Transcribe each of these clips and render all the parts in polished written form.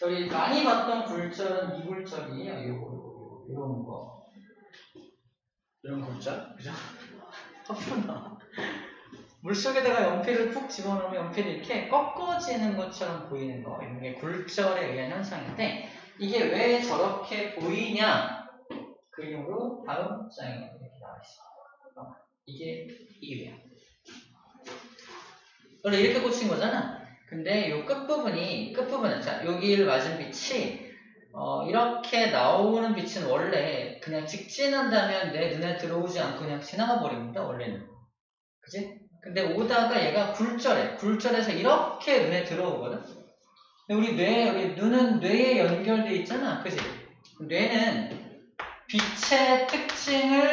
저희 많이 봤던 굴절은 이 굴절이에요. 요런 거. 이런 굴절? 그죠? 허프나. 물속에다가 연필을 푹 집어넣으면 연필이 이렇게 꺾어지는 것처럼 보이는 거. 이런 게 굴절에 의한 현상인데, 이게 왜 저렇게 보이냐? 그림으로 다음 장에 이렇게 나와 있습니다. 이게 이유예요. 원래 이렇게 꽂힌 거잖아. 근데 요 끝부분은, 자, 여기를 맞은 빛이, 이렇게 나오는 빛은 원래 그냥 직진한다면 내 눈에 들어오지 않고 그냥 지나가 버립니다, 원래는. 그지? 근데 오다가 얘가 굴절해서 이렇게 눈에 들어오거든? 근데 우리 눈은 뇌에 연결돼 있잖아. 그지? 뇌는 빛의 특징을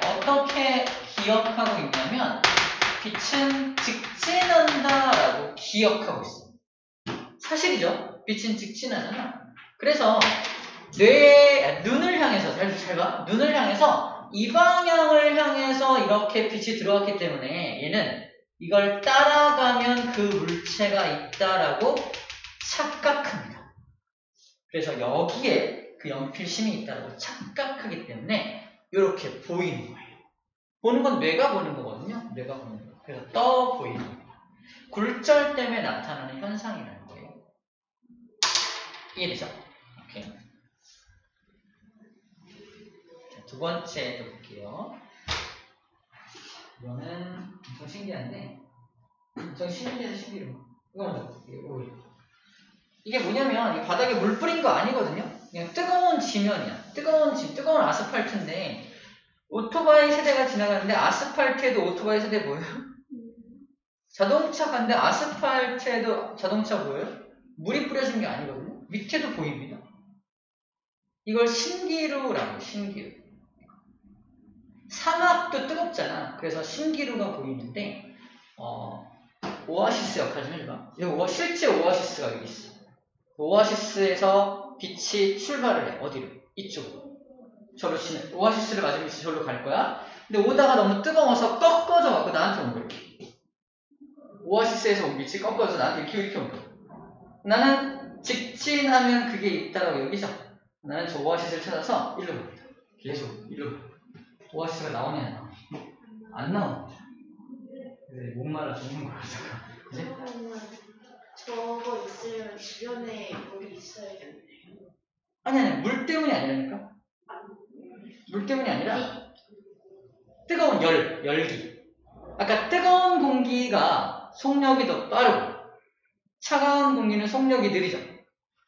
어떻게 기억하고 있냐면, 빛은 직진한다라고 기억하고 있어. 사실이죠? 빛은 직진하잖아. 그래서 눈을 향해서, 잘 봐. 눈을 향해서 이 방향을 향해서 이렇게 빛이 들어왔기 때문에 얘는 이걸 따라가면 그 물체가 있다라고 착각합니다. 그래서 여기에 그 연필심이 있다라고 착각하기 때문에 이렇게 보이는 거예요. 보는 건 뇌가 보는 거거든요. 뇌가 보는 거. 그래서 떠 보이는 겁니다. 굴절 때문에 나타나는 현상이라는 거예요. 이해되죠? 오케이. 자, 두 번째 또 볼게요. 이거는 엄청 신기한데, 엄청 신기해서 이거 먼저 볼게요. 이게 뭐냐면, 이 바닥에 물 뿌린 거 아니거든요? 그냥 뜨거운 지면이야. 뜨거운 아스팔트인데, 오토바이 세대가 지나가는데, 아스팔트에도 오토바이 세대 보여요? 자동차 간데 아스팔트에도 자동차 보여요? 물이 뿌려진 게 아니거든요? 밑에도 보입니다. 이걸 신기루라고, 신기루. 사막도 뜨겁잖아. 그래서 신기루가 보이는데, 오아시스 역할 좀 해줘봐. 실제 오아시스가 여기 있어. 오아시스에서 빛이 출발을 해. 어디로? 이쪽으로. 저로 치면, 오아시스를 맞으면 빛이 저로 갈 거야. 근데 오다가 너무 뜨거워서 꺾어져 갖고 나한테 온 거야. 오아시스에서 온 빛이 꺾어져서 나한테 이렇게 온 거야. 나는 직진하면 그게 있다고 여기죠. 나는 저 오아시스를 찾아서 일로 갑니다. 계속 일로 갑니다. 오아시스가 나오냐 안 나오냐. 안 나옵니다. 목말라 죽는 거야. 그치? 저거 있으면 주변에 물이 있어야겠네요. 아니 물 때문이 아니라니까. 물 때문이 아니라 뜨거운 열기. 아까 뜨거운 공기가 속력이 더 빠르고 차가운 공기는 속력이 느리죠.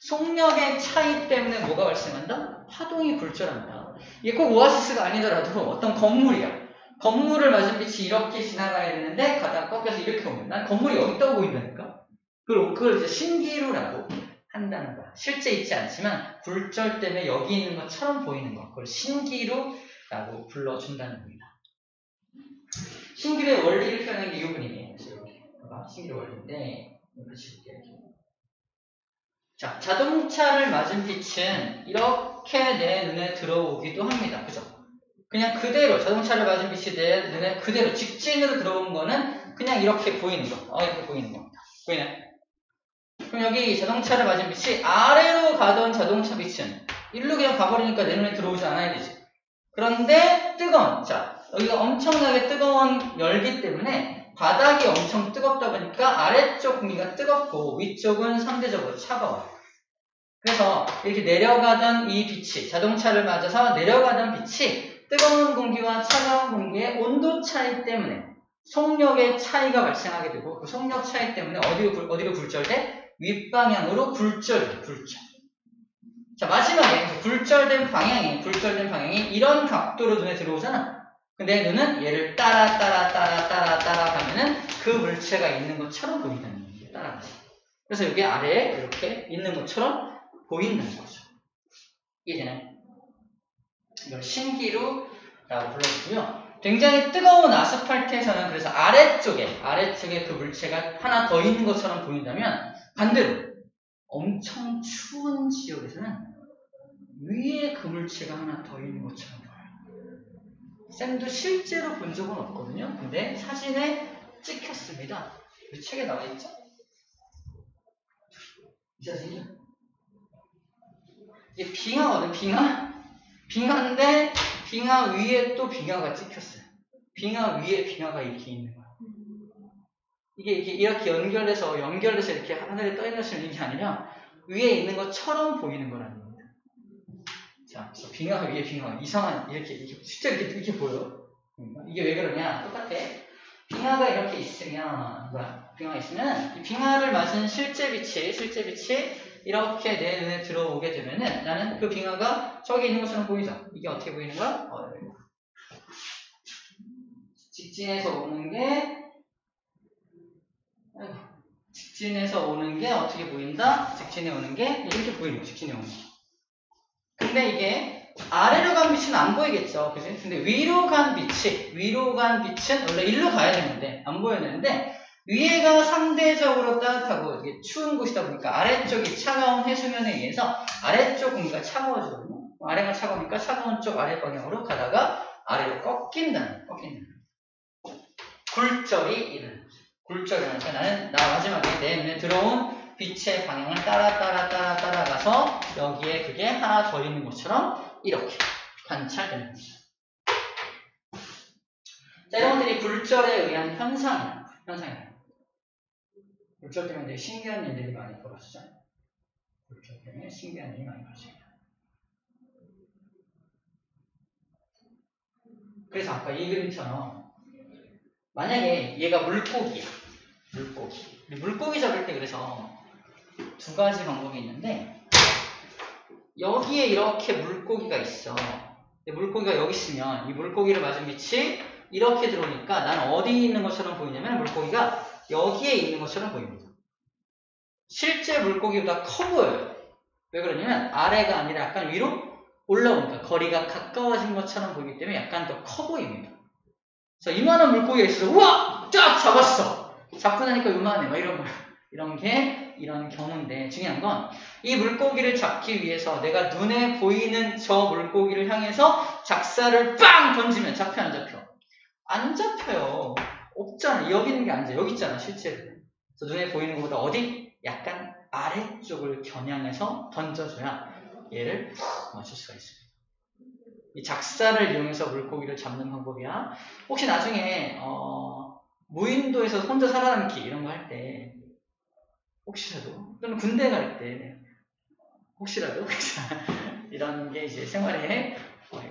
속력의 차이 때문에 뭐가 발생한다? 파동이 굴절한다. 이게 꼭 오아시스가 아니더라도 어떤 건물이야. 건물을 맞은 빛이 이렇게 지나가야 되는데 가다가 꺾여서 이렇게 오면 난 건물이 여기 있다고 보인다니까. 그걸 이제 신기루라고 한다는 거야. 실제 있지 않지만 굴절 때문에 여기 있는 것처럼 보이는 거. 그걸 신기루라고 불러준다는 겁니다. 신기루의 원리를 표현하는 게 이 부분이에요. 이렇게 신기루 원리인데 같이 볼게요. 자, 자동차를 맞은 빛은 이렇게 내 눈에 들어오기도 합니다. 그죠? 그냥 그대로 자동차를 맞은 빛이 내 눈에 그대로 직진으로 들어온 거는 그냥 이렇게 보이는 거. 이렇게 보이는 겁니다. 보이나요? 그럼 여기 자동차를 맞은 빛이 아래로 가던 자동차 빛은 일로 그냥 가버리니까 내 눈에 들어오지 않아야 되지. 그런데 자, 여기가 엄청나게 뜨거운 열기 때문에 바닥이 엄청 뜨겁다 보니까 아래쪽 공기가 뜨겁고 위쪽은 상대적으로 차가워요. 그래서 이렇게 내려가던 이 빛이, 자동차를 맞아서 내려가던 빛이 뜨거운 공기와 차가운 공기의 온도 차이 때문에 속력의 차이가 발생하게 되고 그 속력 차이 때문에 어디로 굴절돼? 윗방향으로 굴절. 자, 마지막에 굴절된 방향이 이런 각도로 눈에 들어오잖아. 근데 눈은 얘를 따라가면은 그 물체가 있는 것처럼 보인다는 거예요. 따라가서. 그래서 여기 아래에 이렇게 있는 것처럼 보인다는 거죠. 이해되나요? 이걸 신기루라고 불러주고요. 굉장히 뜨거운 아스팔트에서는 그래서 아래쪽에 그 물체가 하나 더 있는 것처럼 보인다면 반대로 엄청 추운 지역에서는 위에 그 물체가 하나 더 있는 것처럼 보여요. 쌤도 실제로 본 적은 없거든요. 근데 사진에 찍혔습니다. 이 책에 나와 있죠? 이 사진이요? 이게 빙하거든, 빙하인데 빙하 위에 또 빙하가 찍혔어요. 빙하 위에 빙하가 이렇게 있는 거야. 이게 이렇게 연결돼서 이렇게 하늘에 떠 있는 것처럼 있는 게 아니라 위에 있는 것처럼 보이는 거라는 겁니다. 자, 그래서 빙하 위에 빙하 이상한 이렇게 실제 이렇게 보여. 이게 왜 그러냐? 똑같아. 빙하가 이렇게 있으면 빙하가 있으면 이 빙하를 맞은 실제 빛이 이렇게 내 눈에 들어오게 되면은 나는 그 빙하가 저기 있는 것처럼 보이죠. 이게 어떻게 보이는 거야? 직진해서 오는 게 어떻게 보인다? 직진해 오는 게 이렇게 보이는 거. 직진해 오는 거. 근데 이게 아래로 간 빛은 안 보이겠죠. 그지? 근데 위로 간 빛은 원래 일로 가야 되는데 안 보여야 되는데 위에가 상대적으로 따뜻하고 이게 추운 곳이다 보니까 아래쪽이 차가운 해수면에 의해서 아래쪽 공기가 차가워지거든요. 아래가 차가우니까 차가운 쪽 아래 방향으로 가다가 아래로 꺾인다는 굴절이 일어나는 거죠. 굴절이 일어나서 나는 마지막에 내 눈에 들어온 빛의 방향을 따라가서 여기에 그게 하나 더 있는 것처럼 이렇게 관찰되는 거죠. 자, 여러분들이 굴절에 의한 현상이에요. 굴절 때문에 되게 신기한 일들이 많이 벌어지죠. 굴절 때문에 신기한 일이 많이 벌어집니다. 그래서 아까 이 그림처럼 만약에 얘가 물고기야. 물고기 잡을 때 그래서 두 가지 방법이 있는데 여기에 이렇게 물고기가 있어. 물고기가 여기 있으면 이 물고기를 맞은 빛이 이렇게 들어오니까 난 어디 있는 것처럼 보이냐면 물고기가 여기에 있는 것처럼 보입니다. 실제 물고기보다 커 보여요. 왜 그러냐면 아래가 아니라 약간 위로 올라오니까 거리가 가까워진 것처럼 보이기 때문에 약간 더 커 보입니다. 그래서 이만한 물고기가 있어서 우와! 쫙 잡았어! 잡고 나니까 요만해. 막 이런 경우인데 중요한 건 이 물고기를 잡기 위해서 내가 눈에 보이는 저 물고기를 향해서 작사를 빵 던지면 잡혀 안 잡혀? 안 잡혀요. 없잖아. 여기 있는 게 아니죠. 여기 있잖아 실제로. 그래서 눈에 보이는 것보다 어디? 약간 아래쪽을 겨냥해서 던져줘야 얘를 맞출 수가 있습니다. 이 작사를 이용해서 물고기를 잡는 방법이야. 혹시 나중에 무인도에서 혼자 살아남기 이런 거 할 때 혹시라도 또는 군대 갈 때 혹시라도 이런 게 이제 생활에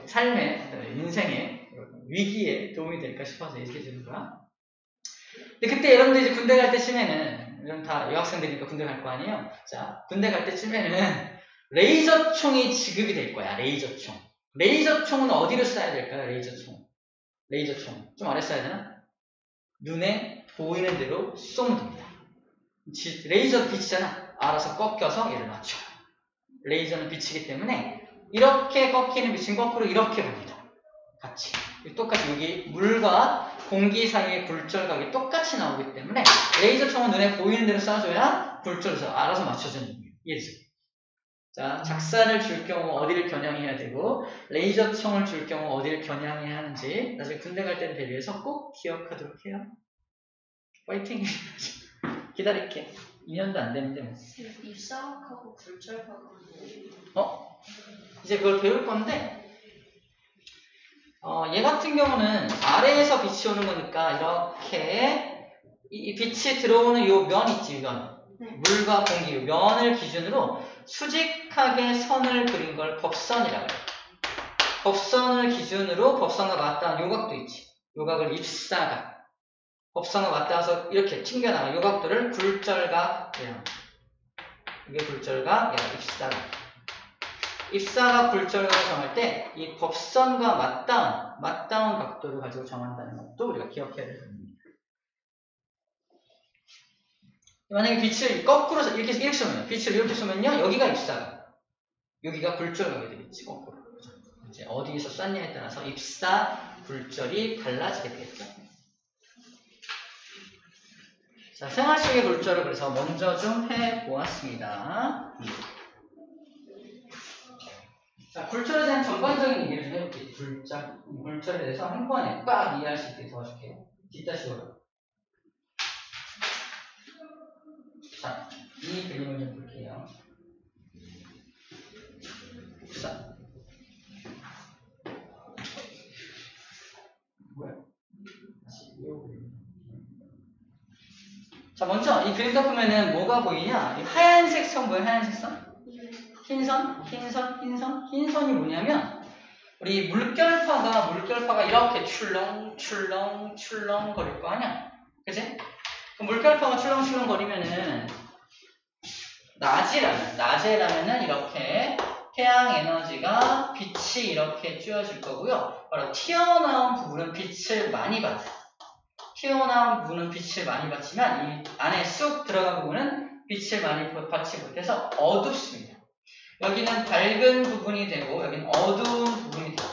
삶에 인생의 위기에 도움이 될까 싶어서 얘기해 주는 거야. 근데 그때 여러분들 이제 군대 갈 때쯤에는 이런 다 여학생들이니까 군대 갈 거 아니에요. 자, 군대 갈 때쯤에는 레이저총이 지급이 될 거야. 레이저총은 어디로 쏴야 될까요? 레이저총 좀 아래 쏴야 되나? 눈에 보이는 대로 쏘면 됩니다. 레이저 빛이잖아. 알아서 꺾여서 얘를 맞춰. 레이저는 빛이기 때문에 이렇게 꺾이는 빛은 거꾸로 이렇게 갑니다. 같이. 똑같이 여기 물과 공기 사이의 굴절각이 똑같이 나오기 때문에 레이저총은 눈에 보이는 대로 쏴줘야 굴절해서 알아서 맞춰주는 거예요. 이해되죠? 자, 작사를 줄 경우 어디를 겨냥해야 되고 레이저총을 줄 경우 어디를 겨냥해야 하는지 나중에 군대 갈 때를 대비해서 꼭 기억하도록 해요. 파이팅! 기다릴게. 2년도 안 됐는데 뭐. 입사각하고 굴절각은 이제 그걸 배울 건데 얘 같은 경우는 아래에서 빛이 오는 거니까 이렇게 이 빛이 들어오는 요 면 있지, 면. 물과 공기, 요 면을 기준으로 수직하게 선을 그린 걸 법선이라고 해요. 법선을 기준으로 법선과 맞닿은 요각도 있지. 요각을 입사각. 법선과 맞닿아서 이렇게 튕겨나가 요각도를 굴절각이라고. 이게 굴절각, 얘가 입사각. 입사각 굴절각을 정할 때 이 법선과 맞닿은 각도를 가지고 정한다는 것도 우리가 기억해야 될 겁니다. 만약에 빛을 거꾸로 이렇게 쏘면 빛을 이렇게 쏘면요 여기가 입사각, 여기가 굴절각이 되겠지. 거꾸로. 이제 어디에서 쐈냐에 따라서 입사 굴절이 달라지게 되겠죠. 자, 생활 속의 굴절을 그래서 먼저 좀 해보았습니다. 자, 굴절에 대한 전반적인 얘기를 좀 해볼게요. 굴절에 대해서 한꺼번에 빡 이해할 수 있게 도와줄게요. 뒷다시로. 자, 이 그림을 좀 볼게요. 먼저 이 그림 닦으면은 뭐가 보이냐? 이 하얀색 선 뭐예요? 하얀색 선? 흰선? 흰선이 뭐냐면 우리 물결파가 이렇게 출렁 거릴 거 아니야? 그치? 물결파가 출렁 거리면은 낮에라면은 이렇게 태양 에너지가 빛이 이렇게 쬐어질 거고요. 바로 튀어나온 부분은 빛을 많이 받아요. 튀어나온 부분은 빛을 많이 받지만 이 안에 쑥 들어간 부분은 빛을 많이 받지 못해서 어둡습니다. 여기는 밝은 부분이 되고 여기는 어두운 부분이 되고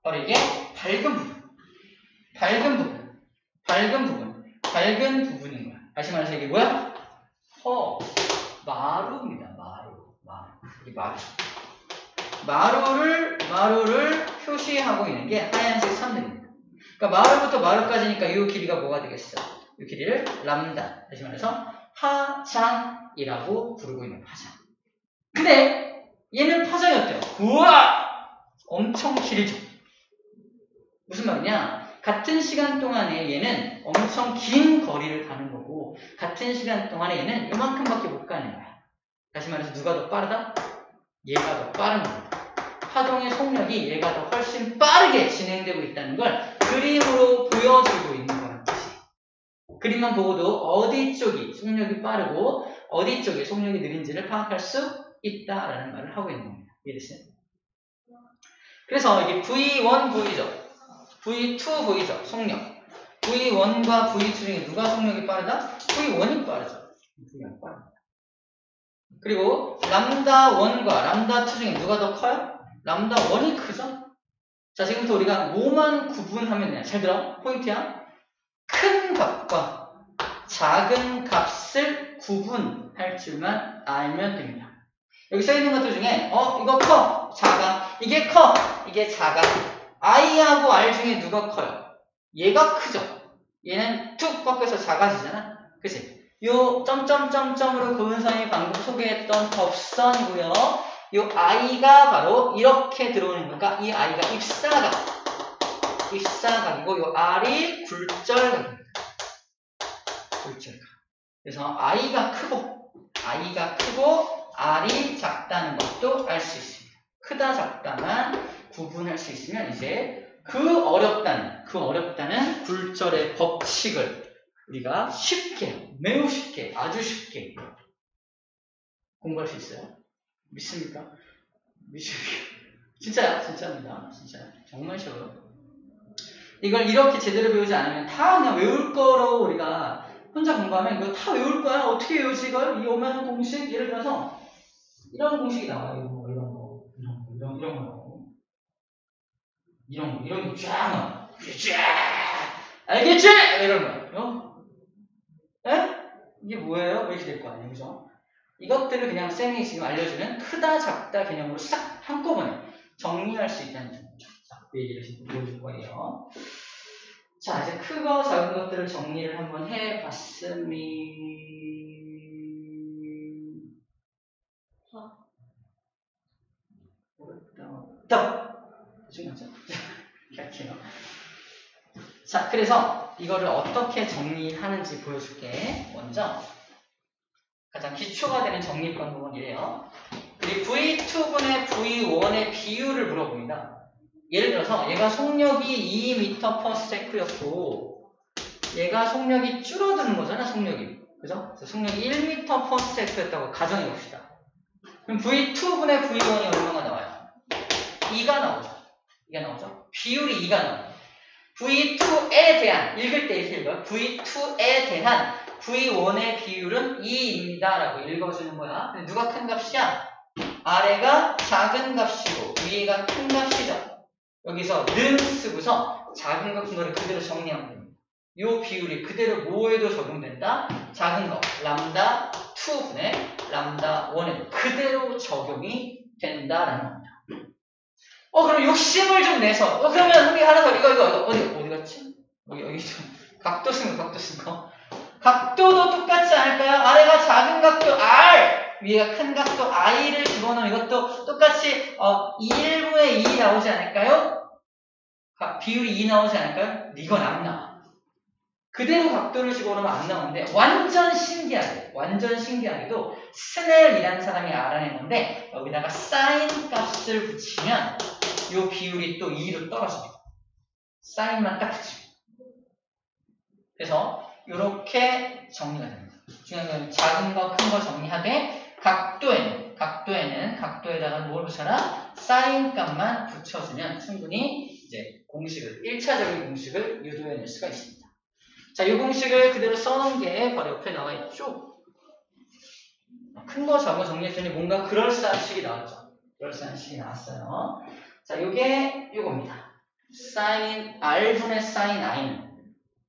바로 이게 밝은 부분인 거야. 다시 말해서 이게 뭐야? 마루입니다. 이게 마루를 표시하고 있는 게 하얀색 선들입니다. 그러니까 마루부터 마루까지니까 이 길이가 뭐가 되겠어? 이 길이를 람다. 다시 말해서 파장이라고 부르고 있는 파장. 근데 얘는 파장이 어때요? 우와! 엄청 길죠. 무슨 말이냐? 같은 시간 동안에 얘는 엄청 긴 거리를 가는 거고 같은 시간 동안에 얘는 요만큼밖에 못 가는 거야. 다시 말해서 누가 더 빠르다? 얘가 더 빠른 겁니다. 파동의 속력이 얘가 더 훨씬 빠르게 진행되고 있다는 걸 그림으로 보여주고 있는 거라는 뜻이. 그림만 보고도 어디 쪽이 속력이 빠르고 어디 쪽이 속력이 느린지를 파악할 수 있다라는 말을 하고 있는 겁니다. 이해됐어요? 그래서 이게 V1 보이죠? V2 보이죠? 속력. V1과 V2 중에 누가 속력이 빠르다? V1이 빠르죠. V1이 빠릅니다. 그리고 람다1과 람다2 중에 누가 더 커요? 람다1이 크죠? 자, 지금부터 우리가 뭐만 구분하면 돼요? 잘 들어? 포인트야. 큰 값과 작은 값을 구분할 줄만 알면 됩니다. 여기 써있는 것들 중에 이거 커, 작아, 이게 커, 이게 작아. I하고 R 중에 누가 커요? 얘가 크죠? 얘는 툭 꺾여서 작아지잖아? 그치? 요 점점점점으로 그은 선이 방금 소개했던 덥선이고요. 요 I가 바로 이렇게 들어오는 거니까 이 I가 입사각이고 요 R이 굴절각입니다. 굴절각. 그래서 I가 크고 R이 작다는 것도 알 수 있습니다. 크다 작다만 구분할 수 있으면 이제 그 어렵다는 굴절의 법칙을 우리가 매우 쉽게, 아주 쉽게 공부할 수 있어요. 믿습니까? 진짜입니다. 진짜 정말 쉬워요. 이걸 이렇게 제대로 배우지 않으면 다 그냥 외울 거로 우리가 혼자 공부하면 이거 다 외울 거야. 어떻게 외우지 이걸? 이 오만한 공식 예를 들어서 이런 공식이 나와요. 이런 거 쫙 나와. 쫙 알겠지? 이런 거. 에? 이게 뭐예요? 왜 이렇게 될 거 아니에요, 그죠? 이것들을 그냥 쌤이 지금 알려주는 크다 작다 개념으로 싹 한꺼번에 정리할 수 있다는 점. 그 얘기를 지금 보여줄 거예요. 자, 이제 크고 작은 것들을 정리를 한번 해봤습니다. 중요하죠? 이렇게요. 자, 그래서 이거를 어떻게 정리하는지 보여줄게. 먼저 가장 기초가 되는 정리 방법은 이래요. 우리 V2분의 V1의 비율을 물어봅니다. 예를 들어서 얘가 속력이 2m/s였고 얘가 속력이 줄어드는 거잖아, 속력이. 그죠? 속력이 1m/s였다고 가정해 봅시다. 그럼 V2분의 V1이 얼마가 나와요? 2가 나오죠. 비율이 2가 나와요. V2에 대한, 읽을 때 이렇게 읽어요. V2에 대한 V1의 비율은 2입니다. 라고 읽어주는 거야. 근데 누가 큰 값이야? 아래가 작은 값이고 위가 큰 값이죠. 여기서 는 쓰고서 작은 거 큰 거를 그대로 정리하면 됩니다. 이 비율이 그대로 뭐에도 적용된다? 작은 거 람다 2분의 람다 1에도 그대로 적용이 된다라는 겁니다. 그럼 욕심을 좀 내서 그러면 선생님 하나 더 이거 어디 갔지? 여기 좀 각도 쓴 거 각도도 똑같지 않을까요? 아래가 작은 각도 R 위가 큰 각도 I를 집어넣으면 이것도 똑같이 1분의 2 나오지 않을까요? 비율이 2 나오지 않을까요? 이건 안 나와. 그대로 각도를 집어넣으면 안 나오는데 완전 신기하게도 스넬이라는 사람이 알아낸 건데 여기다가 사인 값을 붙이면 이 비율이 또 2로 떨어집니다. 사인만 딱 붙이면. 그래서 이렇게 정리가 됩니다. 중요한 건 작은 거, 큰 거 정리하되 각도에다가 뭘 붙여라? 사인 값만 붙여주면 충분히 이제 1차적인 공식을 유도해낼 수가 있습니다. 자, 이 공식을 그대로 써놓은 게 바로 옆에 나와 있죠. 큰 거, 작은 거 정리했더니 뭔가 그럴싸한 식이 나왔죠. 그럴싸한 식이 나왔어요. 자, 요게 요겁니다. 사인 R분의 사인 I는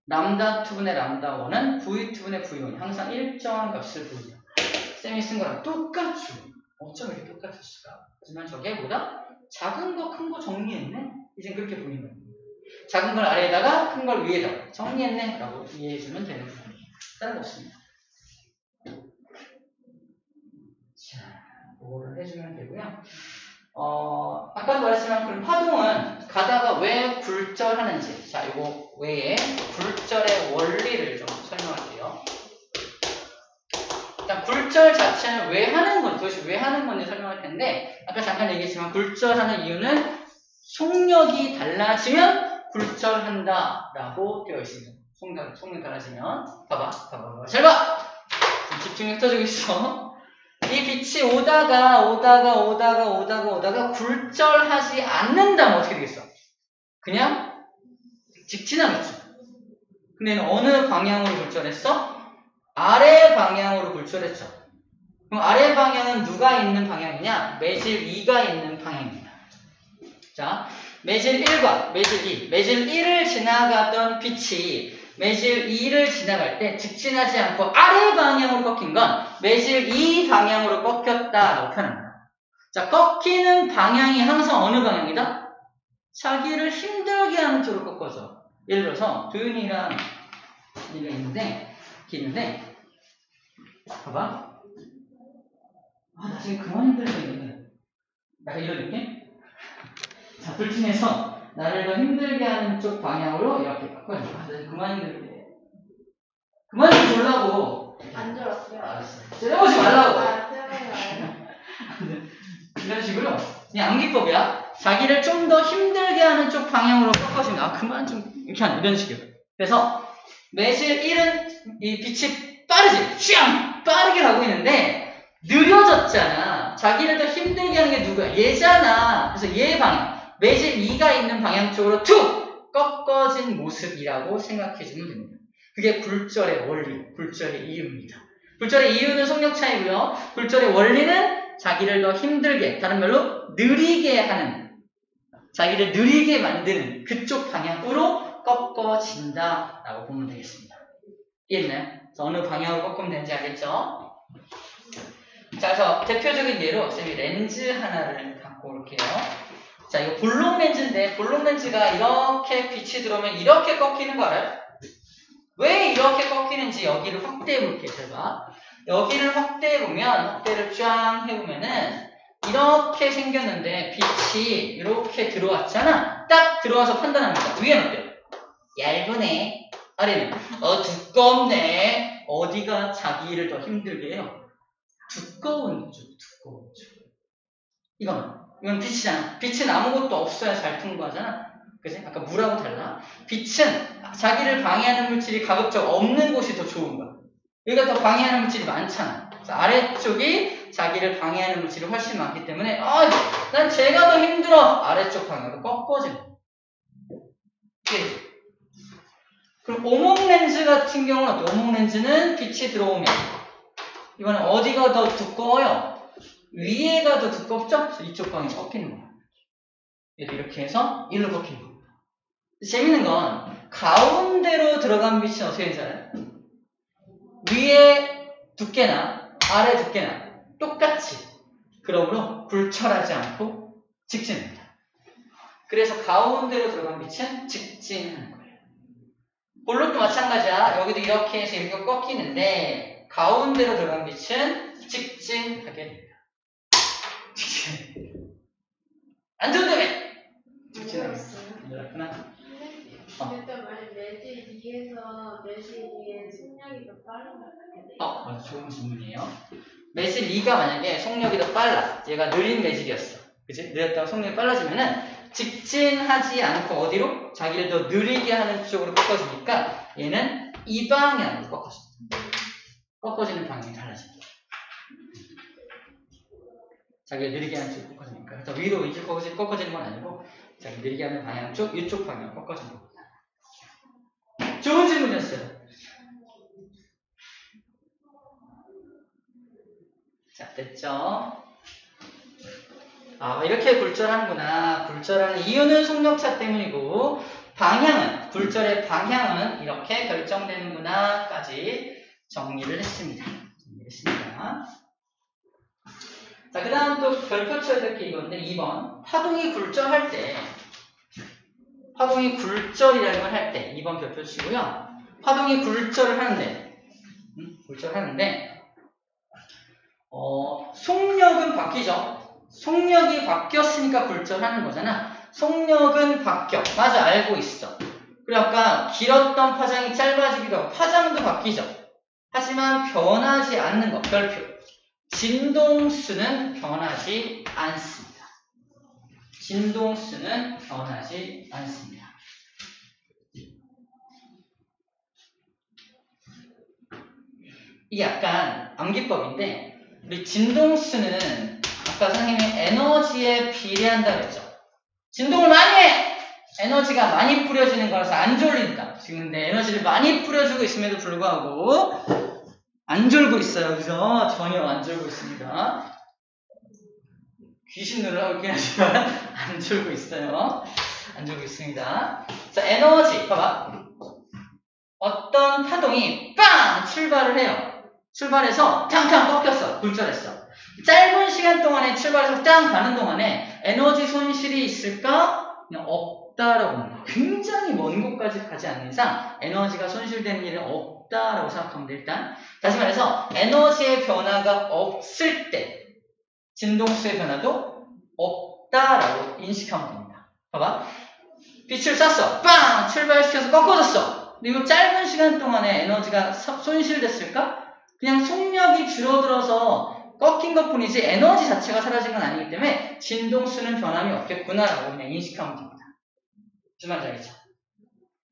람다 2분의 람다 1은 V2분의 V1이 항상 일정한 값을 보여요. 쌤이 쓴 거랑 똑같죠. 어쩜 이렇게 똑같았을까? 하지만 저게 보다 작은 거, 큰 거 정리했네? 이젠 그렇게 보이는 거예요. 작은 걸 아래에다가 큰 걸 위에다가 정리했네? 라고 이해해주면 되는 부분입니다. 다른 거 없습니다. 자, 그거를 해주면 되고요. 아까도 말했지만 그럼 파동은 가다가 왜 굴절하는지, 자, 이거 외에 굴절의 원리를 좀 설명할게요. 일단 굴절 자체는 왜 하는 건지, 도대체 왜 하는 건지 설명할 텐데, 아까 잠깐 얘기했지만 굴절하는 이유는 속력이 달라지면 굴절한다 라고 되어 있습니다. 속력 달라지면 봐봐 잘 봐! 집중력 터지고 있어. 이 빛이 오다가 굴절하지 않는다면 어떻게 되겠어? 그냥 직진하겠죠. 근데 얘는 어느 방향으로 굴절했어? 아래 방향으로 굴절했죠. 그럼 아래 방향은 누가 있는 방향이냐? 매질 2가 있는 방향입니다. 자, 매질 1과 매질 2, 매질 1을 지나가던 빛이 매질 2를 지나갈 때 직진하지 않고 아래 방향으로 꺾인 건 매질 2 방향으로 꺾였다라고 표현합니다. 자, 꺾이는 방향이 항상 어느 방향이다? 자기를 힘들게 하는 쪽으로 꺾어져. 예를 들어서 도윤이랑 얘가 있는데 봐봐. 나중에 그만 힘들게 있는데 약간 이런 느낌? 자, 둘 중에서 나를 더 힘들게 하는 쪽 방향으로 이렇게 꺾어줘. 그만 힘들게. 그만 좀 졸라고. 안 들었어요. 알았어. 째려보지 말라고. 아, 이런 식으로 그냥 암기법이야. 자기를 좀 더 힘들게 하는 쪽 방향으로 꺾어주면 그만 좀 이렇게 하는 이런 식이에요. 그래서 매질 1은 이 빛이 빠르지. 취향 빠르게 가고 있는데 느려졌잖아. 자기를 더 힘들게 하는 게 누구야? 얘잖아. 그래서 얘 방향. 매질 2가 있는 방향 쪽으로 툭 꺾어진 모습이라고 생각해주면 됩니다. 그게 굴절의 원리, 굴절의 이유입니다. 굴절의 이유는 속력 차이고요. 굴절의 원리는 자기를 더 힘들게, 다른 말로 느리게 하는, 자기를 느리게 만드는 그쪽 방향으로 꺾어진다라고 보면 되겠습니다. 이해했나요? 어느 방향으로 꺾으면 되는지 알겠죠? 자, 그래서 대표적인 예로 쌤이 렌즈 하나를 갖고 올게요. 자, 이거 볼록 렌즈인데 볼록 렌즈가 이렇게 빛이 들어오면 이렇게 꺾이는 거 알아요? 왜 이렇게 꺾이는지 여기를 확대해 볼게요. 제가 여기를 확대를 쫙 해보면은 이렇게 생겼는데 빛이 이렇게 들어왔잖아. 딱 들어와서 판단합니다. 위에는 어때요? 얇으네. 아래는 두껍네. 어디가 자기를 더 힘들게 해요? 두꺼운 쪽. 이건 빛이잖아. 빛은 아무것도 없어야 잘 통과하잖아. 그치? 아까 물하고 달라. 빛은 자기를 방해하는 물질이 가급적 없는 곳이 더 좋은 거야. 여기가 더 방해하는 물질이 많잖아. 그래서 아래쪽이 자기를 방해하는 물질이 훨씬 많기 때문에 난 제가 더 힘들어. 아래쪽 방향으로 꺾어지는 거야. 그럼 오목 렌즈 같은 경우는 어때요? 오목 렌즈는 빛이 들어오면 이거는 어디가 더 두꺼워요? 위에가 더 두껍죠? 그래서 이쪽 방향이 꺾이는 거야. 이렇게 해서 일로 꺾이는 거야. 재밌는 건 가운데로 들어간 빛은 어떻게 되는지 알아요? 위에 두께나 아래 두께나 똑같이 그러므로 굴절하지 않고 직진합니다. 그래서 가운데로 들어간 빛은 직진하는 거예요. 볼록도 마찬가지야. 여기도 이렇게 해서 이렇게 꺾이는데 가운데로 들어간 빛은 직진하게 됩니다. 직진. 안 좋다며! 직진하게 됩니다. 몰랐구나. 근데 만약 매질 2에서 매질 맞아. 좋은 질문이에요. 매질 2가 만약에 속력이 더 빨라. 얘가 느린 매질이었어. 그치? 느렸다가 속력이 빨라지면은 직진하지 않고 어디로? 자기를 더 느리게 하는 쪽으로 꺾어지니까 얘는 이 방향으로 꺾어져. 꺾어지는 방향이 달라집니다. 자기를 느리게 하는 쪽으로 꺾어지니까. 그래서 위로 이쪽 꺾어지는 건 아니고 자기 느리게 하는 방향 쪽, 이쪽 방향으로 꺾어지는 겁니다. 좋은 질문이었어요. 자, 됐죠? 이렇게 굴절하는구나. 굴절하는 이유는 속력차 때문이고 방향은, 굴절의 방향은 이렇게 결정되는구나 까지 정리를 했습니다. 자, 그 다음 또 별표 쳐야 될 게 이건데 2번 파동이 굴절할 때 파동이 굴절이라는 걸 할 때 2번 별표 치고요. 파동이 굴절을 하는데 속력은 바뀌죠. 속력이 바뀌었으니까 굴절하는 거잖아. 속력은 바뀌어. 맞아, 알고 있어. 그리고 아까 길었던 파장이 짧아지기도 하고 파장도 바뀌죠. 하지만 변하지 않는 거, 별표. 진동수는 변하지 않습니다. 진동수는 변하지 않습니다. 이게 약간 암기법인데 우리 진동수는 아까 선생님이 에너지에 비례한다고 했죠. 진동을 많이 해! 에너지가 많이 뿌려지는 거라서 안 졸린다. 지금 근데 에너지를 많이 뿌려주고 있음에도 불구하고 안 졸고 있어요. 그래서 전혀 안 졸고 있습니다. 귀신 눈을 하고 있긴 하지만 안 졸고 있어요. 안 졸고 있습니다. 자, 에너지 봐봐. 어떤 파동이 빵! 출발을 해요. 출발해서 탕탕 꺾였어. 굴절했어. 짧은 시간 동안에 출발해서 땅 가는 동안에 에너지 손실이 있을까? 그냥 없다라고 합니다. 굉장히 먼 곳까지 가지 않는 이상 에너지가 손실되는 일은 없다라고 생각하면 돼. 일단 다시 말해서 에너지의 변화가 없을 때 진동수의 변화도 없다라고 인식하면 됩니다. 봐봐. 빛을 쐈어. 빵! 출발시켜서 꺾어졌어. 그리고 짧은 시간 동안에 에너지가 손실됐을까? 그냥 속력이 줄어들어서 꺾인 것 뿐이지 에너지 자체가 사라진 건 아니기 때문에 진동수는 변함이 없겠구나라고 그냥 인식하면 됩니다. 무슨 말인지 알겠죠?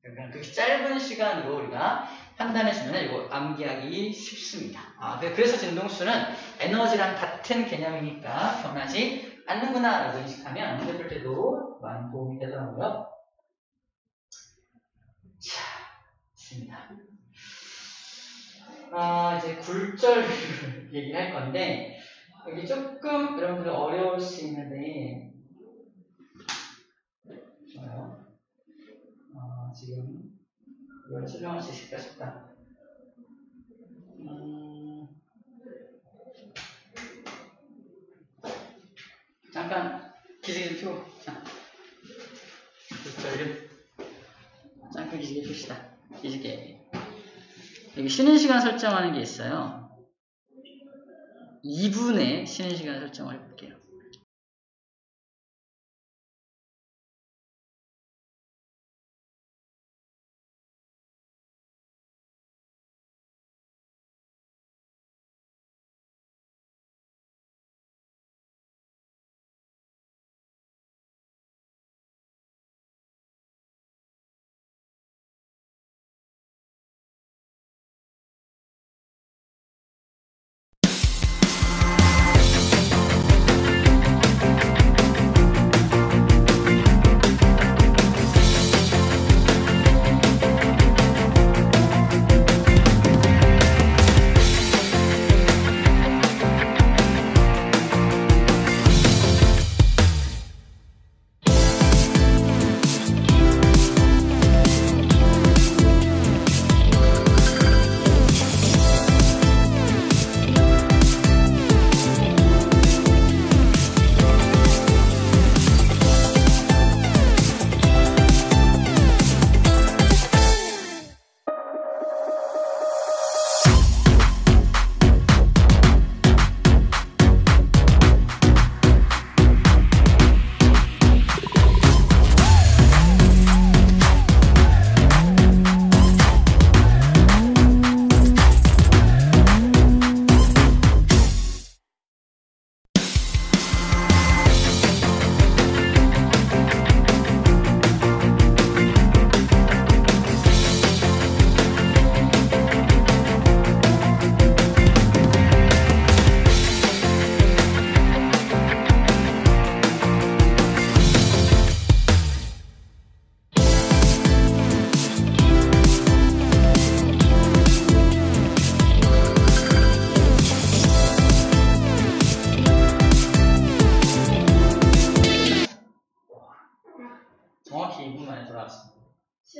그냥 그렇게 짧은 시간으로 우리가 판단해주면 이거 암기하기 쉽습니다. 그래서 진동수는 에너지랑 같은 개념이니까 변하지 않는구나라고 인식하면 문제 풀 때도 많은 도움이 되더라고요. 자, 좋습니다. 이제 굴절 얘기를 할 건데 여기 조금 여러분들 어려울 수 있는데 좋아요. 지금 이걸 설명할 수 있을까 싶다. 잠깐 기지개 좀 펴고 자, 굴절 잠깐 기지개 펴시다. 기지개 여기 쉬는 시간 설정하는 게 있어요. 2분의 쉬는 시간 설정을 해볼게요.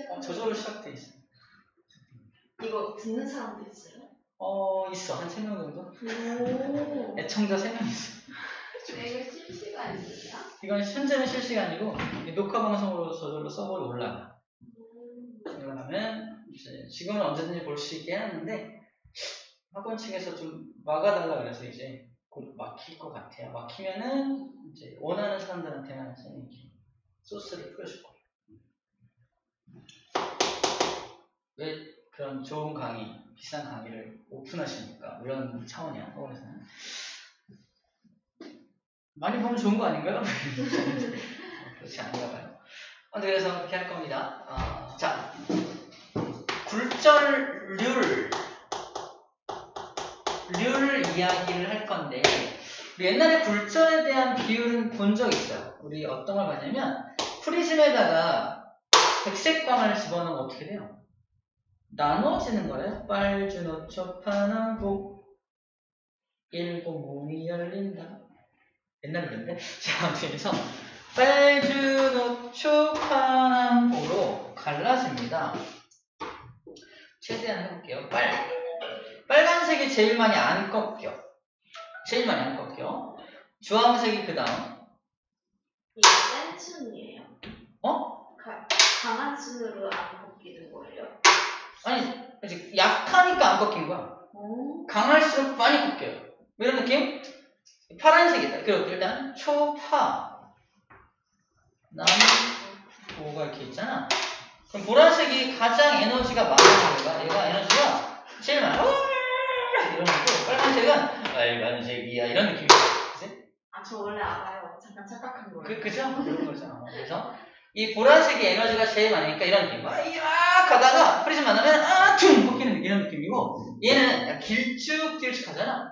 시작. 저절로 시작돼 있어. 이거 듣는 사람도 있어요? 있어. 한 3명 정도? 오. 애청자 3명 있어. 이거 실시간이야? 이건 현재는 실시간이고 녹화 방송으로 저절로 서버에 올라가. 올라가면 이제 지금은 언제든지 볼 수 있게 해놨는데 학원 측에서 좀 막아달라 그래서 이제 곧 막힐 것 같아요. 막히면은 이제 원하는 사람들한테만 이렇게 소스를 뿌려줄 거예요. 왜 그런 좋은 강의, 비싼 강의를 오픈하십니까? 이런 차원이야, 학원에서는. 많이 보면 좋은 거 아닌가요? 그렇지 않은가 봐요. 그래서 그렇게 할 겁니다. 자, 굴절률 이야기를 할 건데 우리 옛날에 굴절에 대한 비율은 본 적 있어요. 우리 어떤 걸 봤냐면 프리즘에다가 백색광을 집어넣으면 어떻게 돼요? 나눠지는 거예요. 빨주노초 파남복 일곱 문이 열린다. 옛날 노래인데? 자, 아무튼 그래서 빨주노초 파남보로 갈라집니다. 최대한 해볼게요. 빨간색이 제일 많이 안 꺾여. 제일 많이 안 꺾여. 주황색이 그 다음. 이게 센 층이에요? 강한 층으로 안 꺾이는 거예요? 아니, 약하니까 안 꺾인 거야. 강할수록 많이 꺾여요. 이런 느낌? 파란색이다. 그리고 일단 초파 나무가 이렇게 있잖아. 그럼 보라색이 가장 에너지가 많은 거가 얘가 에너지가 제일 많아. 이런 거고 빨간색은 빨간색이야 이런 느낌이야. 저 원래 알아요. 잠깐 착각한 거예요. 그죠? 그런 거죠. 그래서 이 보라색이 에너지가 제일 많으니까 이런 느낌. 막 가다가 프리즘 만나면 퉁 꺾이는 이런 느낌이고 얘는 약간 길쭉길쭉하잖아.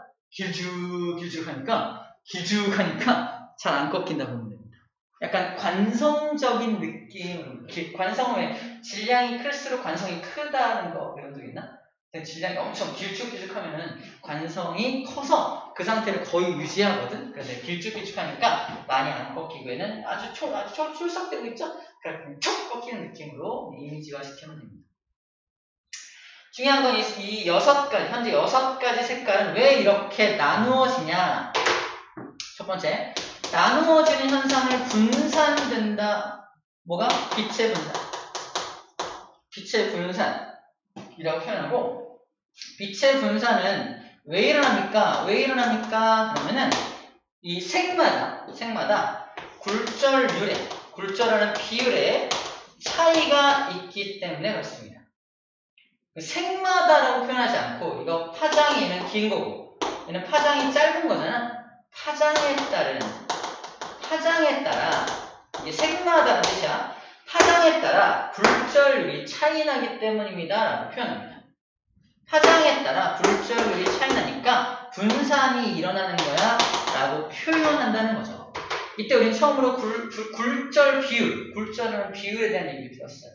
길쭉하니까 잘 안 꺾인다 보면 됩니다. 약간 관성적인 느낌으로 관성은 질량이 클수록 관성이 크다는 거 배운 적 있나? 질량이 엄청 길쭉길쭉하면은 관성이 커서 그 상태를 거의 유지하거든. 그래서 길쭉길쭉하니까 많이 안 꺾이고 얘는 아주 촐싹대고 있죠? 그래서 촉 꺾이는 느낌으로 이미지화 시키면 됩니다. 중요한 건 이 6가지, 현재 6가지 색깔은 왜 이렇게 나누어지냐? 첫 번째, 나누어지는 현상을 분산된다. 뭐가? 빛의 분산. 빛의 분산이라고 표현하고, 빛의 분산은 왜 일어납니까? 그러면은 이 색마다 굴절하는 비율에 차이가 있기 때문에 그렇습니다. 색마다라고 표현하지 않고 이거 파장이 얘는 긴 거고 얘는 파장이 짧은 거잖아. 파장에 따라 이게 색마다는 뜻이야. 파장에 따라 굴절율이 차이 나기 때문입니다 라고 표현합니다. 파장에 따라 굴절율이 차이 나니까 분산이 일어나는 거야 라고 표현한다는 거죠. 이때 우린 처음으로 굴절하는 비율에 대한 얘기를 들었어요.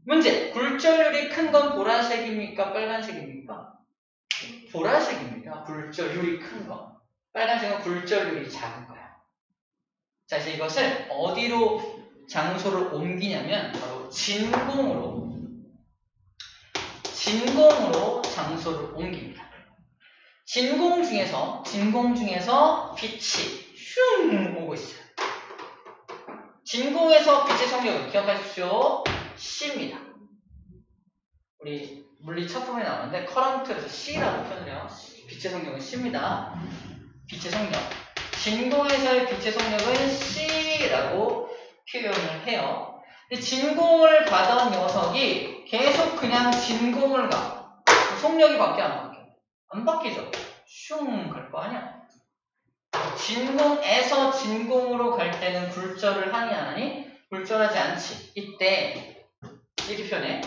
문제, 굴절율이 큰 건 보라색입니까? 빨간색입니까? 보라색입니다. 굴절율이 큰 건. 빨간색은 굴절율이 작은 거야. 자, 이제 이것을 어디로 장소를 옮기냐면 바로 진공으로 장소를 옮깁니다. 진공 중에서 빛이 슝 오고 있어요. 진공에서 빛의 성력을 기억하십시오. C입니다. 우리 물리 첫 부분에 나오는데 커런트에서 C라고 표현을 해요. 빛의 성력은 C입니다. 빛의 성력. 진공에서의 빛의 성력은 C라고 표현을 해요. 진공을 가던 녀석이 계속 그냥 진공을 가. 속력이 바뀌어 안 바뀌어? 안 바뀌죠. 슝 갈 거 아니야. 진공에서 진공으로 갈 때는 굴절을 하니 안 하니? 굴절하지 않지. 이때 이렇게 표현해.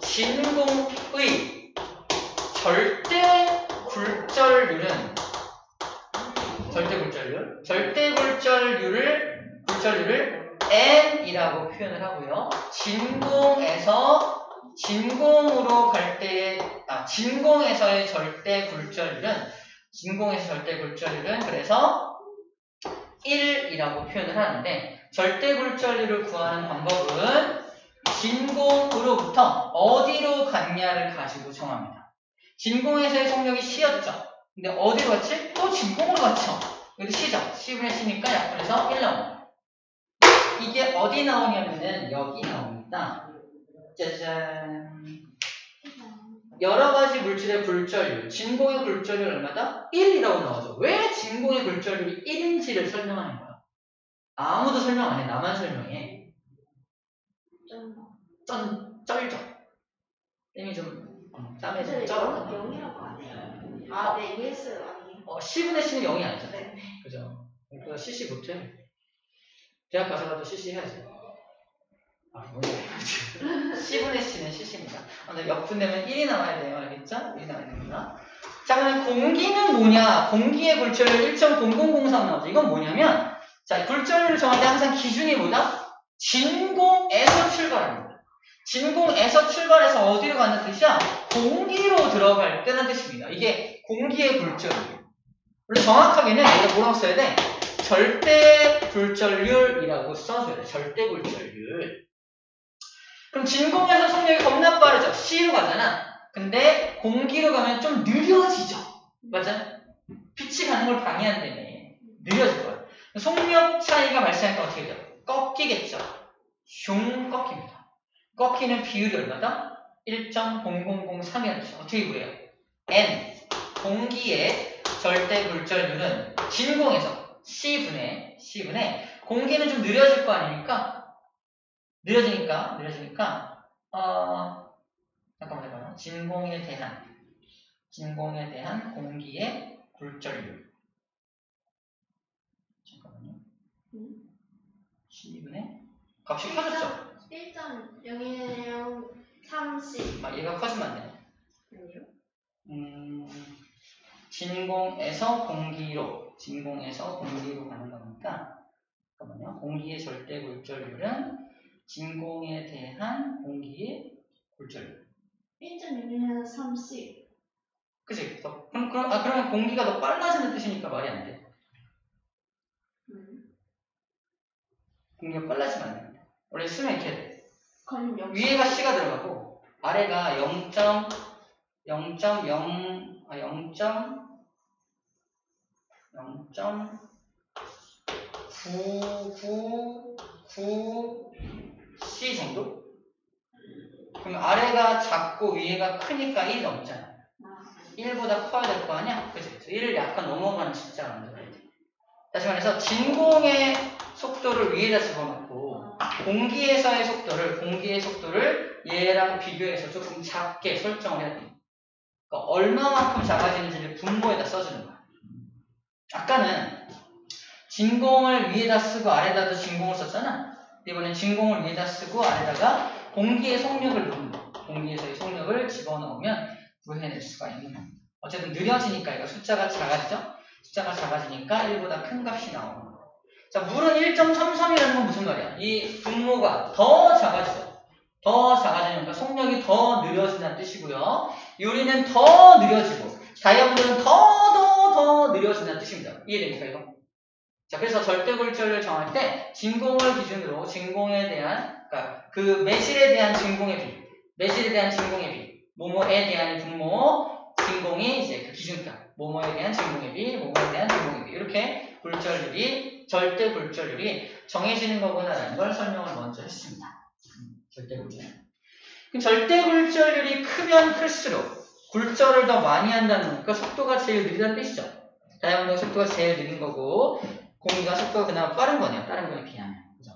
진공의 절대 굴절률을 N이라고 표현을 하고요. 진공에서 진공으로 갈 때의 진공에서의 절대 굴절률은 그래서 1이라고 표현을 하는데 절대 굴절률을 구하는 방법은 진공으로부터 어디로 갔냐를 가지고 정합니다. 진공에서의 속력이 C였죠. 근데 어디로 갔지? 또 진공으로 갔죠. 여기 C죠. C분의 C니까 약분해서 1 나옵니다. 이게 어디 나오냐면은 여기 나옵니다. 짜잔. 여러 가지 물질의 굴절율, 진공의 굴절율이 얼마다? 1이라고 나오죠. 왜 진공의 굴절율이 1인지를 설명하는 거야. 아무도 설명 안 해. 나만 설명해. 쩔죠. 땜이 좀 땀에 좀 쩔어. 0이라고 안 해요. 아, 네, 이해했어요. 아니에요. C분의 C는 0이 아니죠. 네. 그죠? 그러니까 CC 못해. 대학 가서라도 CC 해야지. C분의 C는 CC입니다. 근데 역분되면 1이 나와야 돼요. 알겠죠? 1이 나와야 됩니다. 자, 그럼 공기는 뭐냐? 공기의 굴절율 1.0003 나오죠. 이건 뭐냐면, 자, 굴절율을 정할 때 항상 기준이 뭐다? 진공에서 출발합니다. 진공에서 출발해서 어디로 가는 뜻이야? 공기로 들어갈 때는 뜻입니다. 이게 공기의 굴절율. 물론 정확하게는 여기다 뭐라고 써야 돼? 절대 굴절율이라고 써줘야 돼. 절대 굴절율. 그럼 진공에서 속력이 겁나 빠르죠. C로 가잖아. 근데 공기로 가면 좀 느려지죠. 맞아? 빛이 가는 걸 방해한다며. 느려질 거야. 속력 차이가 발생하니까 어떻게 돼요? 꺾이겠죠. 슝 꺾입니다. 꺾이는 비율이 얼마다? 1.0003이라죠. 어떻게 그래요? N 공기의 절대 굴절율은 진공에서 C분의 공기는 좀 느려질 거 아닙니까? 느려지니까 잠깐만 해봐요. 진공에 대한 공기의 굴절율. 잠깐만요. C분의 값이 커졌죠? 1.013C. 얘가 커지면 안 돼요. 아니요. 진공에서 공기로 가는 거니까 잠깐만요. 공기의 절대 굴절율은 진공에 대한 공기의 굴절율. 1.013C. 그치? 그러면 공기가 더 빨라지는 뜻이니까 말이 안 돼. 공기가 빨라지면 안 됩니다. 원래 쓰면 이렇게 돼. 위에가 C가 들어가고 아래가 0.9999C 정도? 그럼 아래가 작고 위에가 크니까 1이 넘잖아. 1보다 커야 될 거 아니야? 그치? 1을 약간 넘어가는 숫자가 만들어야 돼. 다시 말해서 진공의 속도를 위에다 집어넣고 공기의 속도를 얘랑 비교해서 조금 작게 설정을 해야 돼. 그러니까 얼마만큼 작아지는지를 분모에다 써주는 거야. 아까는 진공을 위에다 쓰고 아래다도 진공을 썼잖아. 이번엔 진공을 위에다 쓰고 아래다가 공기의 속력을 공기에서의 속력을 집어넣으면 구해낼 수가 있는 겁니다. 어쨌든 느려지니까 이거 숫자가 작아지죠? 숫자가 작아지니까 1보다 큰 값이 나오는 거예요. 자, 물은 1.33이라는 건 무슨 말이야? 이 분모가 더 작아지죠? 더 작아지니까 속력이 더 느려진다는 뜻이고요. 유리는 더 느려지고 다이아몬드는 더 느려진다는 뜻입니다. 이해됩니까 이거? 자, 그래서 절대굴절을 정할 때 진공을 기준으로 진공에 대한 그러니까 그 매실에 대한 진공의 비 모모에 대한 분모 진공이 이제 그 기준값 모모에 대한 진공의 비 이렇게 절대굴절율이 정해지는 거구나라는 걸 설명을 먼저 했습니다. 절대굴절율. 그럼 절대굴절율이 크면 클수록 굴절을 더 많이 한다는 거니까 속도가 제일 느리다는 뜻이죠. 다이아몬드가 속도가 제일 느린 거고 공기가 속도가 그나마 빠른 거네요. 다른 거에 비하면. 그죠?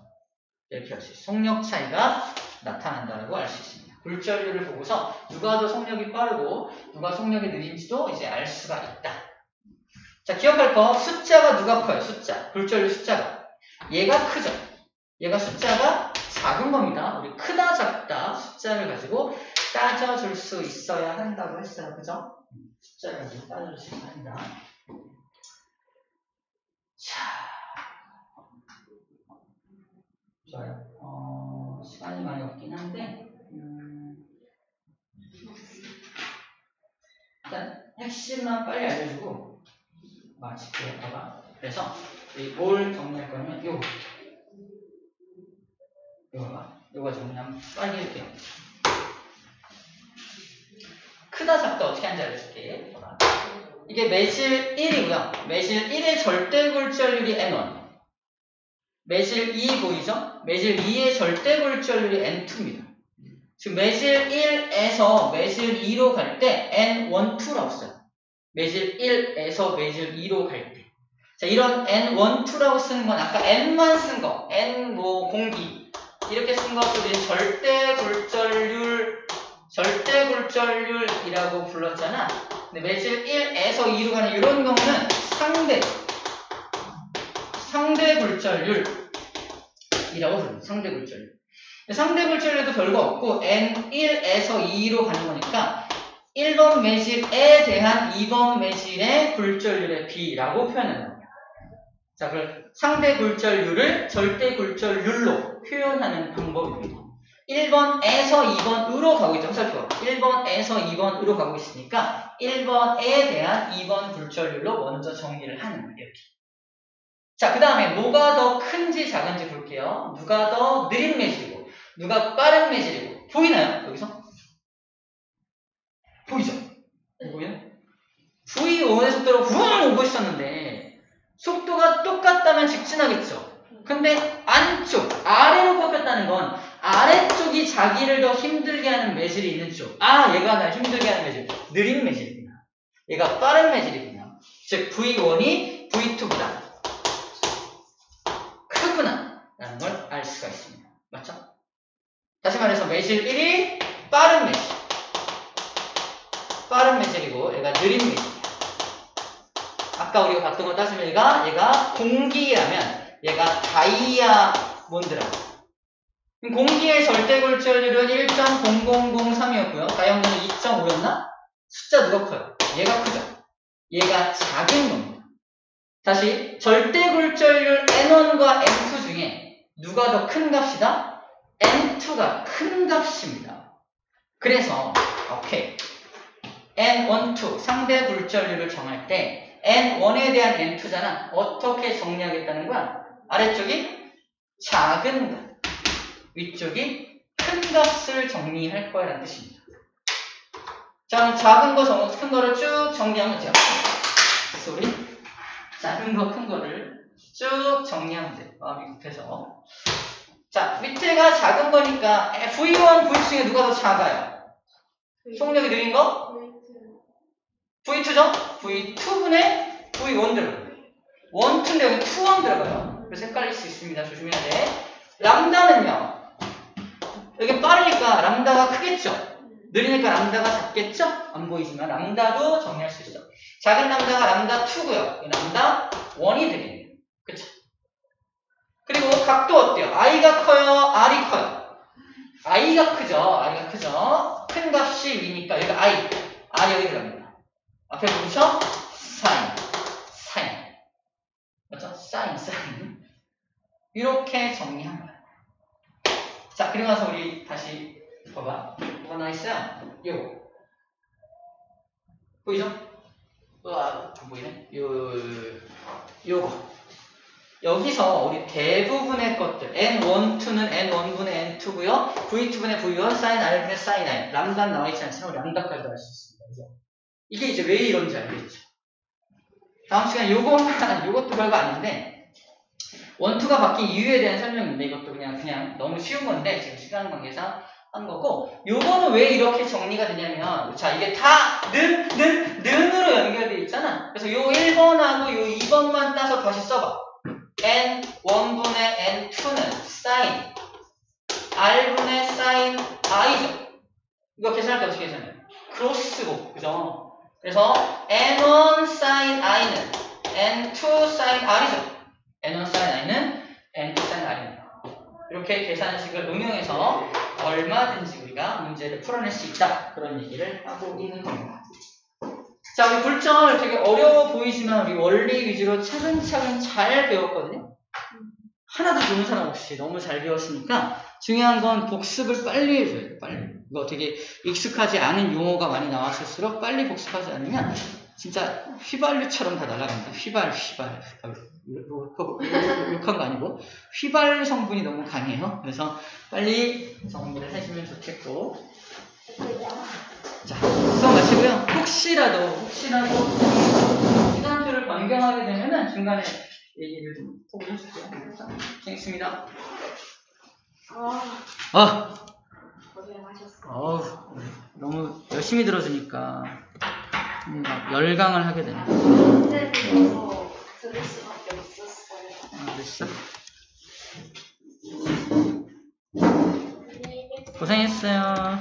이렇게 할 수 있어요. 속력 차이가 나타난다고 알 수 있습니다. 굴절율을 보고서 누가 더 속력이 빠르고 누가 속력이 느린지도 이제 알 수가 있다. 자, 기억할 거 숫자가 누가 커요? 굴절율 숫자가. 얘가 크죠. 얘가 숫자가 작은 겁니다. 우리 크다 작다 숫자를 가지고 따져줄 수 있어야 한다고 했어요. 그죠? 숫자를 가지고 따져줄 수 있어야 한다. 자, 좋아요. 시간이 많이 없긴 한데, 일단 핵심만 빨리 알려주고 마칠게요. 그래서 뭘 정리할 거냐면 요거 요거 정리하면 빨리 할게요. 크다 작다 어떻게 하는지 알려줄게. 이게 매실 1이고요. 매실 1의 절대 굴절률이 N1. 매실 2 보이죠? 매실 2의 절대 굴절률이 N2입니다. 지금 매실 1에서 매실 2로 갈 때 N1, 2라고 써요. 매실 1에서 매실 2로 갈 때. 자, 이런 N1, 2라고 쓰는 건 아까 N만 쓴 거, N 뭐 공기 이렇게 쓴 것들이 절대 굴절률이라고 불렀잖아. 근데 매실 1에서 2로 가는 이런 경우는 상대 굴절률이라고 부릅니다. 상대 굴절률. 상대 굴절률도 별거 없고 N1에서 2로 가는 거니까 1번 매실에 대한 2번 매실의 굴절률의 비라고 표현하는 겁니다. 자, 그럼 상대 굴절률을 절대 굴절률로 표현하는 방법입니다. 1번에서 2번으로 가고 있죠. 살펴봐. 1번에서 2번으로 가고 있으니까 1번에 대한 2번 굴절률로 먼저 정리를 하는 거예요. 이렇게. 자, 그 다음에 뭐가 더 큰지 작은지 볼게요. 누가 더 느린 매질이고 누가 빠른 매질이고 보이나요? 여기서? 보이죠? 보이나요? V1의 속도로 후웅 오고 있었는데 속도가 똑같다면 직진하겠죠. 근데 안쪽, 아래로 꺾였다는 건 아래쪽이 자기를 더 힘들게 하는 매질이 있는 쪽. 아, 얘가 날 힘들게 하는 매질. 느린 매질이구나. 얘가 빠른 매질이구나. 즉 V1이 V2보다 크구나 라는 걸 알 수가 있습니다. 맞죠? 다시 말해서 매질 1이 빠른 매질이고 얘가 느린 매질이야. 아까 우리가 봤던 거 따지면 얘가 공기라면 얘가 다이아몬드라고. 공기의 절대 굴절률은 1.0003이었고요. 다이아몬드는 2.5였나? 숫자 누가 커요? 얘가 크죠? 얘가 작은 겁니다. 다시 절대 굴절률 N1과 N2 중에 누가 더 큰 값이다? N2가 큰 값입니다. 그래서 오케이. N1, 2 상대 굴절률을 정할 때 N1에 대한 N2잖아. 어떻게 정리하겠다는 거야? 아래쪽이 작은 값, 위쪽이 큰 값을 정리할 거야 라는 뜻입니다. 자, 작은 거, 큰 거를 쭉 정리하면 돼요. 소리. 작은 거, 큰 거를 쭉 정리하면 돼요. 마음이 급해서. 자, 밑에가 작은 거니까 V1, V2 중에 누가 더 작아요? 속력이 느린 거? V2죠? V2분의 V1 들어가요. 1, 2인데 여기 2, 1 들어가요. 그래서 헷갈릴 수 있습니다. 조심해야 돼. 람다는요. 여기 빠르니까 람다가 크겠죠? 느리니까 람다가 작겠죠? 안 보이지만 람다도 정리할 수 있어. 작은 람다가 람다 2고요. 람다 1이 되겠네요. 그쵸? 그리고 각도 어때요? I가 커요? R이 커요? I가 크죠? 큰 값이 위니까 여기 I, R이 여기 들어갑니다. 앞에 보시죠? 사인. 맞죠? 사인. 이렇게 정리한 거야. 자, 그리고 나서 우리 다시 봐봐. 뭐가 나와 있어요? 요거. 보이죠? 안 보이네? 요거. 여기서 우리 대부분의 것들 N1, 2는 N1분의 N2고요. V2분의 V1, 사인 R분의 사인 R. 람다는 나와 있지 않지만 람다까지도 알 수 있습니다. 그죠? 이게 이제 왜 이런지 알겠죠? 다음 시간에 요것도 별거 아닌데 1, 2가 바뀐 이유에 대한 설명인데 이것도 그냥 너무 쉬운 건데 지금 시간 관계상 한 거고 요거는 왜 이렇게 정리가 되냐면 자 이게 다 는으로 연결되어 있잖아. 그래서 요 1번하고 요 2번만 따서 다시 써봐. N1분의 N2는 사인 R분의 사인 I죠. 이거 계산할 때 어떻게 계산해요? 크로스고 그죠? 그래서 N1 sin I는 N2 sin R이죠. N1 sin I는 N2 sin R입니다. 이렇게 계산식을 응용해서 얼마든지 우리가 문제를 풀어낼 수 있다. 그런 얘기를 하고 있는 겁니다. 자, 우리 불절 되게 어려워 보이지만 우리 원리 위주로 차근차근 잘 배웠거든요. 하나도 좋은 사람 없이 너무 잘 배웠으니까 중요한 건 복습을 빨리 해줘야 돼요. 빨리. 이거 되게 익숙하지 않은 용어가 많이 나왔을수록 빨리 복습하지 않으면 진짜 휘발유처럼 다 날아간다. 휘발. 욕한 거 아니고 휘발 성분이 너무 강해요. 그래서 빨리 정리를 해주면 좋겠고. 자, 수업 마치고요. 혹시라도 시간표를 변경하게 되면은 중간에 얘기를 좀 톡을 해주세요. 재밌습니다. 고생하셨어요. 너무 열심히 들어주니까 막 열강을 하게 되네. 선생님께서 들을 수밖에 없었어요. 됐어? 고생했어요.